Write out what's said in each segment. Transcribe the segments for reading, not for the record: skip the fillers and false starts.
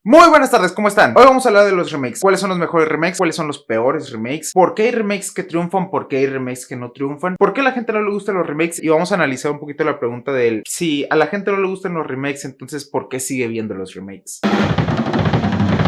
Muy buenas tardes, ¿cómo están? Hoy vamos a hablar de los remakes. ¿Cuáles son los mejores remakes? ¿Cuáles son los peores remakes? ¿Por qué hay remakes que triunfan? ¿Por qué hay remakes que no triunfan? ¿Por qué a la gente no le gustan los remakes? Y vamos a analizar un poquito la pregunta del si a la gente no le gustan los remakes, entonces ¿por qué sigue viendo los remakes?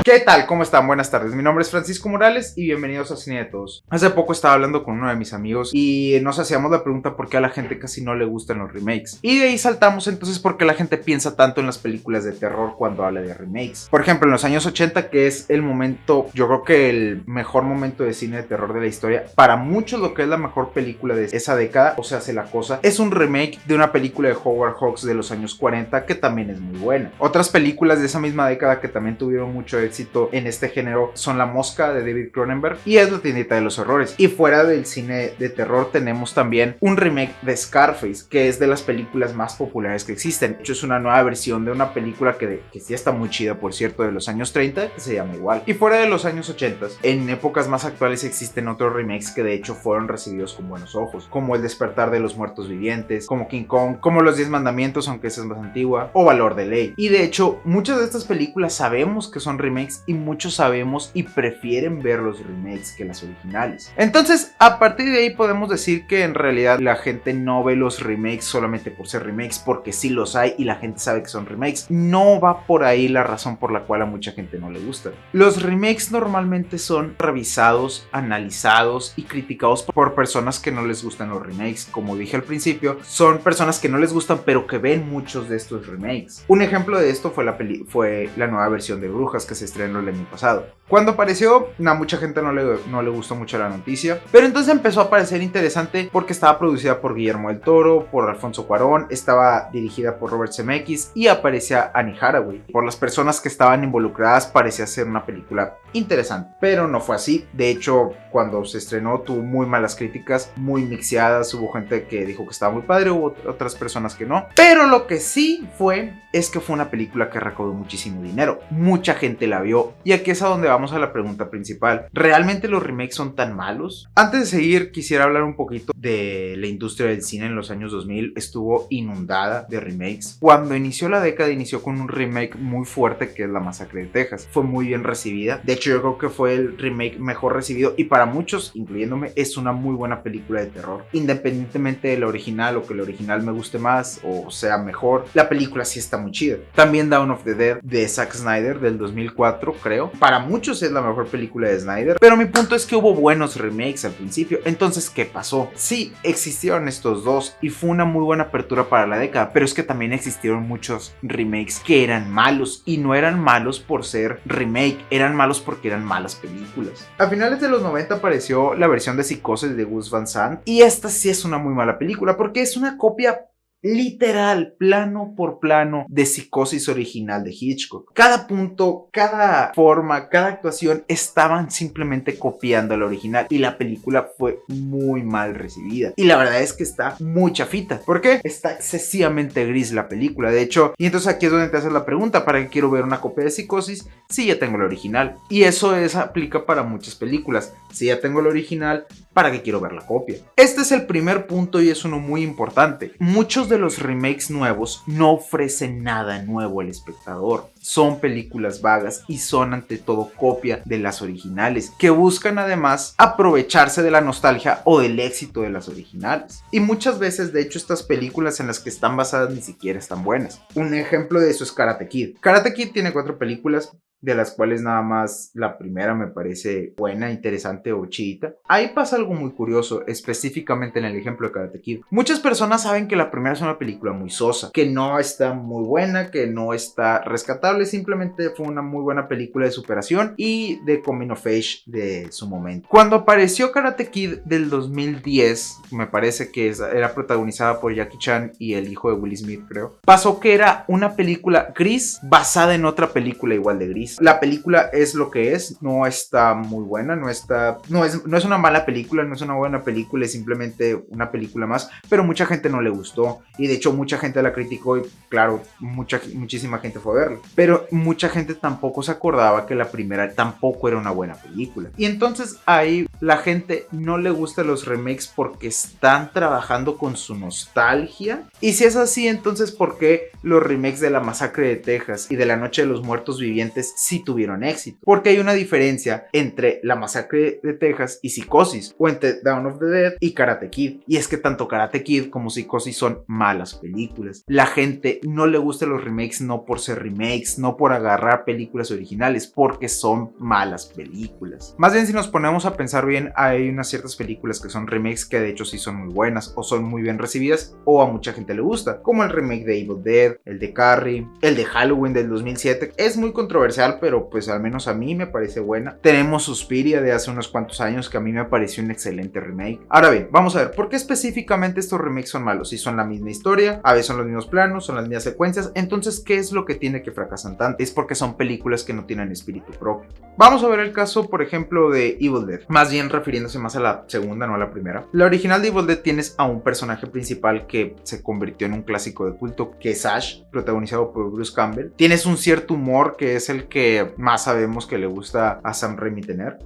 ¿Qué tal? ¿Cómo están? Buenas tardes. Mi nombre es Francisco Morales y bienvenidos a Cine de Todos. Hace poco estaba hablando con uno de mis amigos y nos hacíamos la pregunta por qué a la gente casi no le gustan los remakes. Y de ahí saltamos entonces por qué la gente piensa tanto en las películas de terror cuando habla de remakes. Por ejemplo, en los años 80, que es el momento, yo creo que el mejor momento de cine de terror de la historia, para muchos lo que es la mejor película de esa década, o sea, hace la cosa, es un remake de una película de Howard Hawks de los años 40 que también es muy buena. Otras películas de esa misma década que también tuvieron mucho éxito en este género son La Mosca de David Cronenberg y Es la tiendita de los horrores. Y fuera del cine de terror tenemos también un remake de Scarface, que es de las películas más populares que existen. De hecho, es una nueva versión de una película que sí está muy chida, por cierto, de los años 30, que se llama igual. Y fuera de los años 80, en épocas más actuales existen otros remakes que de hecho fueron recibidos con buenos ojos, como El despertar de los muertos vivientes, como King Kong, como Los 10 mandamientos, aunque esa es más antigua, o Valor de Ley. Y de hecho, muchas de estas películas sabemos que son remakes y muchos sabemos y prefieren ver los remakes que las originales. Entonces, a partir de ahí podemos decir que en realidad la gente no ve los remakes solamente por ser remakes, porque sí los hay y la gente sabe que son remakes. No va por ahí la razón por la cual a mucha gente no le gusta. Los remakes normalmente son revisados, analizados y criticados por personas que no les gustan los remakes. Como dije al principio, son personas que no les gustan pero que ven muchos de estos remakes. Un ejemplo de esto fue la nueva versión de Brujas que se estrenó el año pasado. Cuando apareció, a mucha gente no le gustó mucho la noticia, pero entonces empezó a parecer interesante porque estaba producida por Guillermo del Toro, por Alfonso Cuarón, estaba dirigida por Robert Zemeckis y aparecía Annie Hathaway. Por las personas que estaban involucradas parecía ser una película interesante, pero no fue así. De hecho, cuando se estrenó tuvo muy malas críticas, muy mixeadas, hubo gente que dijo que estaba muy padre, hubo otras personas que no, pero lo que sí es que fue una película que recaudó muchísimo dinero, mucha gente la vio y aquí es a donde vamos a la pregunta principal. ¿Realmente los remakes son tan malos? Antes de seguir, quisiera hablar un poquito de la industria del cine en los años 2000. Estuvo inundada de remakes. Cuando inició la década, inició con un remake muy fuerte que es La Masacre de Texas. Fue muy bien recibida. De hecho, yo creo que fue el remake mejor recibido y para muchos, incluyéndome, es una muy buena película de terror. Independientemente de la original o que la original me guste más o sea mejor, la película sí está muy chida. También Dawn of the Dead de Zack Snyder del 2004, creo. Para muchos es la mejor película de Snyder, pero mi punto es que hubo buenos remakes al principio. Entonces, ¿qué pasó? Sí, existieron estos dos y fue una muy buena apertura para la década, pero es que también existieron muchos remakes que eran malos y no eran malos por ser remake, eran malos porque eran malas películas. A finales de los 90 apareció la versión de Psicosis de Gus Van Sant y esta sí es una muy mala película porque es una copia literal, plano por plano de Psicosis original de Hitchcock. Cada punto, cada forma, cada actuación estaban simplemente copiando la original y la película fue muy mal recibida. Y la verdad es que está muy chafita. ¿Por qué? Está excesivamente gris la película, de hecho. Y entonces aquí es donde te haces la pregunta, ¿para qué quiero ver una copia de Psicosis si ya tengo la original? Y eso aplica para muchas películas. Si ya tengo la original, ¿para qué quiero ver la copia? Este es el primer punto y es uno muy importante. Muchos de los remakes nuevos no ofrecen nada nuevo al espectador. Son películas vagas y son ante todo copia de las originales, que buscan además aprovecharse de la nostalgia o del éxito de las originales. Y muchas veces, de hecho, estas películas en las que están basadas ni siquiera están buenas. Un ejemplo de eso es Karate Kid. Karate Kid tiene 4 películas, de las cuales nada más la primera me parece buena, interesante o chidita. Ahí pasa algo muy curioso, específicamente en el ejemplo de Karate Kid. Muchas personas saben que la primera es una película muy sosa, que no está muy buena, que no está rescatable, simplemente fue una muy buena película de superación y de coming of age de su momento. Cuando apareció Karate Kid del 2010, me parece que era protagonizada por Jackie Chan y el hijo de Will Smith, creo. Pasó que era una película gris basada en otra película igual de gris. La película es lo que es, no está muy buena, no es una mala película, no es una buena película, es simplemente una película más, pero mucha gente no le gustó y de hecho mucha gente la criticó y claro, muchísima gente fue a verla. Pero pero mucha gente tampoco se acordaba que la primera tampoco era una buena película. Y entonces ahí la gente no le gusta los remakes porque están trabajando con su nostalgia. Y si es así, entonces ¿por qué los remakes de La Masacre de Texas y de La Noche de los Muertos Vivientes sí tuvieron éxito? Porque hay una diferencia entre La Masacre de Texas y Psicosis, o entre Dawn of the Dead y Karate Kid. Y es que tanto Karate Kid como Psicosis son malas películas. La gente no le gusta los remakes no por ser remakes, no por agarrar películas originales, porque son malas películas. Más bien, si nos ponemos a pensar bien, hay unas ciertas películas que son remakes que de hecho sí son muy buenas o son muy bien recibidas o a mucha gente le gusta, como el remake de Evil Dead, el de Carrie, el de Halloween del 2007. Es muy controversial, pero pues al menos a mí me parece buena. Tenemos Suspiria de hace unos cuantos años, que a mí me pareció un excelente remake. Ahora bien, vamos a ver, ¿por qué específicamente estos remakes son malos? Si son la misma historia, a veces son los mismos planos, son las mismas secuencias, entonces ¿qué es lo que tiene que fracasan tanto? Es porque son películas que no tienen espíritu propio. Vamos a ver el caso, por ejemplo, de Evil Dead, más bien refiriéndose más a la segunda, no a la primera. La original de Evil Dead tienes a un personaje principal que se convirtió en un clásico de culto, que es Ash, protagonizado por Bruce Campbell. Tienes un cierto humor que es el que más sabemos que le gusta a Sam Raimi tener.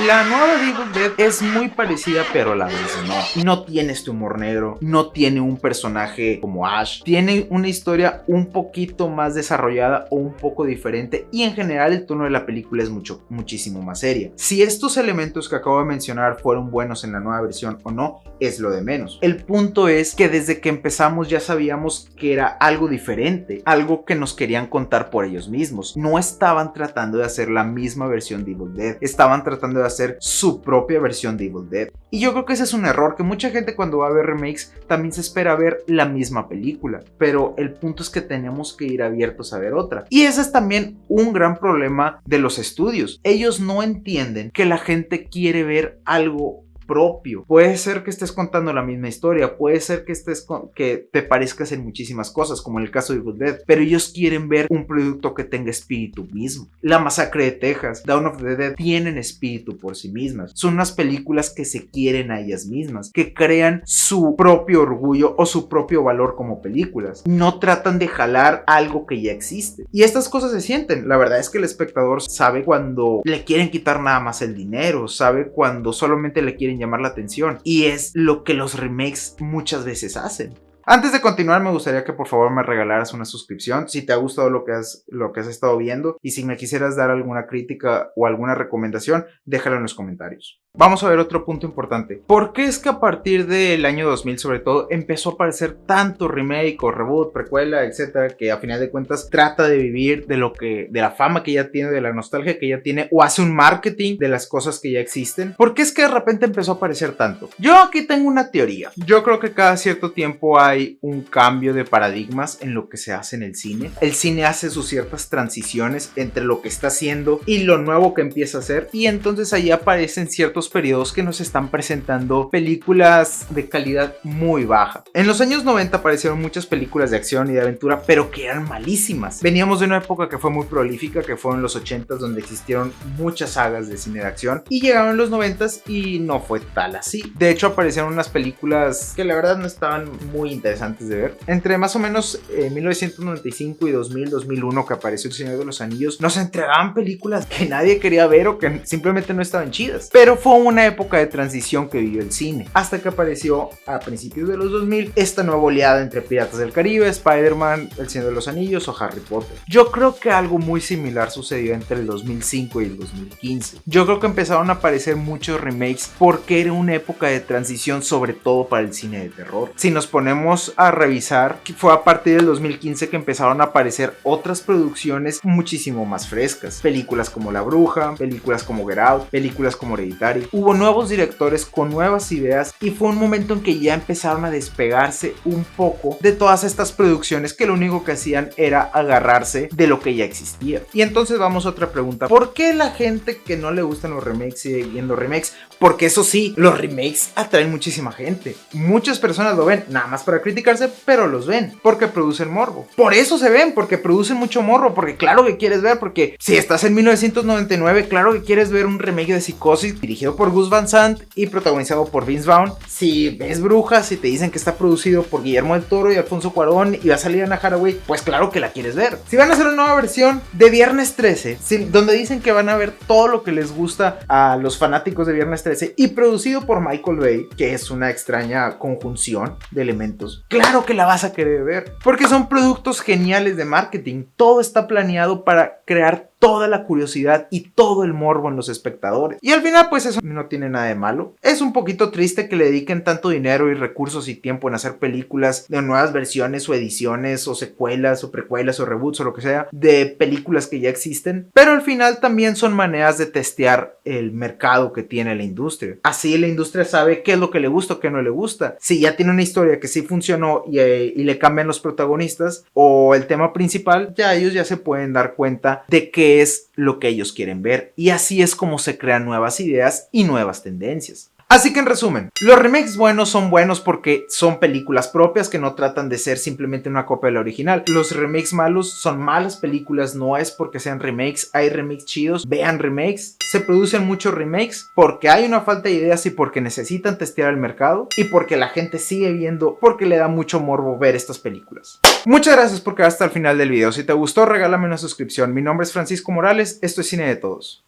La nueva de Evil Dead es muy parecida, pero a la vez no. No tiene este humor negro, no tiene un personaje como Ash, tiene una historia un poquito más desarrollada o un poco diferente, y en general el tono de la película es muchísimo más seria. Si estos elementos que acabo de mencionar fueron buenos en la nueva versión o no, es lo de menos. El punto es que desde que empezamos ya sabíamos que era algo diferente, algo que nos querían contar por ellos mismos. No estaban tratando de hacer la misma versión de Evil Dead, estaban tratando de hacer su propia versión de Evil Dead. Y yo creo que ese es un error, que mucha gente cuando va a ver remakes también se espera ver la misma película, pero el punto es que tenemos que ir abiertos a ver otra. Y ese es también un gran problema de los estudios. Ellos no entienden que la gente quiere ver algo propio. Puede ser que estés contando la misma historia, puede ser que te parezcas en muchísimas cosas, como en el caso de Evil Dead, pero ellos quieren ver un producto que tenga espíritu mismo. La Masacre de Texas, Dawn of the Dead tienen espíritu por sí mismas. Son unas películas que se quieren a ellas mismas, que crean su propio orgullo o su propio valor como películas. No tratan de jalar algo que ya existe. Y estas cosas se sienten. La verdad es que el espectador sabe cuando le quieren quitar nada más el dinero, sabe cuando solamente le quieren llamar la atención, y es lo que los remakes muchas veces hacen. Antes de continuar, me gustaría que por favor me regalaras una suscripción si te ha gustado lo que has estado viendo, y si me quisieras dar alguna crítica o alguna recomendación, déjalo en los comentarios. Vamos a ver otro punto importante. ¿Por qué es que a partir del año 2000 sobre todo empezó a aparecer tanto remake o reboot, precuela, etcétera, que a final de cuentas trata de vivir de la fama que ya tiene, de la nostalgia que ya tiene, o hace un marketing de las cosas que ya existen? ¿Por qué es que de repente empezó a aparecer tanto? Yo aquí tengo una teoría. Yo creo que cada cierto tiempo hay un cambio de paradigmas en lo que se hace en el cine. El cine hace sus ciertas transiciones entre lo que está haciendo y lo nuevo que empieza a hacer, y entonces ahí aparecen ciertos periodos que nos están presentando películas de calidad muy baja. En los años 90 aparecieron muchas películas de acción y de aventura, pero que eran malísimas. Veníamos de una época que fue muy prolífica, que fueron los 80s, donde existieron muchas sagas de cine de acción, y llegaron los 90s y no fue tal así. De hecho, aparecieron unas películas que la verdad no estaban muy interesantes de ver. Entre más o menos 1995 y 2001, que apareció El Señor de los Anillos, nos entregaban películas que nadie quería ver o que simplemente no estaban chidas. Pero fue una época de transición que vivió el cine, hasta que apareció a principios de los 2000 esta nueva oleada entre Piratas del Caribe, Spider-Man, El Señor de los Anillos o Harry Potter. Yo creo que algo muy similar sucedió entre el 2005 y el 2015. Yo creo que empezaron a aparecer muchos remakes porque era una época de transición, sobre todo para el cine de terror. Si nos ponemos a revisar, fue a partir del 2015 que empezaron a aparecer otras producciones muchísimo más frescas. Películas como La Bruja, películas como Get Out, películas como Hereditary. Hubo nuevos directores con nuevas ideas, y fue un momento en que ya empezaron a despegarse un poco de todas estas producciones que lo único que hacían era agarrarse de lo que ya existía. Y entonces vamos a otra pregunta: ¿por qué la gente que no le gustan los remakes sigue viendo remakes? Porque eso sí, los remakes atraen muchísima gente. Muchas personas lo ven nada más para criticarse, pero los ven porque producen morbo. Por eso se ven, porque producen mucho morbo, porque claro que quieres ver, porque si estás en 1999, claro que quieres ver un remake de Psicosis dirigido dirigido por Gus Van Sant y protagonizado por Vince Vaughn. Si ves Brujas y te dicen que está producido por Guillermo del Toro y Alfonso Cuarón y va a salir Anna Hathaway, pues claro que la quieres ver. Si van a hacer una nueva versión de Viernes 13, donde dicen que van a ver todo lo que les gusta a los fanáticos de Viernes 13 y producido por Michael Bay, que es una extraña conjunción de elementos, claro que la vas a querer ver, porque son productos geniales de marketing. Todo está planeado para crear toda la curiosidad y todo el morbo en los espectadores. Y al final pues eso no tiene nada de malo. Es un poquito triste que le dediquen tanto dinero y recursos y tiempo en hacer películas de nuevas versiones o ediciones o secuelas o precuelas o reboots o lo que sea de películas que ya existen, pero al final también son maneras de testear el mercado que tiene la industria. Así la industria sabe qué es lo que le gusta o qué no le gusta. Si ya tiene una historia que sí funcionó y le cambian los protagonistas o el tema principal, ya ellos ya se pueden dar cuenta de que es lo que ellos quieren ver, y así es como se crean nuevas ideas y nuevas tendencias. Así que en resumen, los remakes buenos son buenos porque son películas propias que no tratan de ser simplemente una copia de la original. Los remakes malos son malas películas, no es porque sean remakes, hay remakes chidos, vean remakes. Se producen muchos remakes porque hay una falta de ideas y porque necesitan testear el mercado y porque la gente sigue viendo, porque le da mucho morbo ver estas películas. Muchas gracias por quedar hasta el final del video. Si te gustó, regálame una suscripción. Mi nombre es Francisco Morales, esto es Cine de Todos.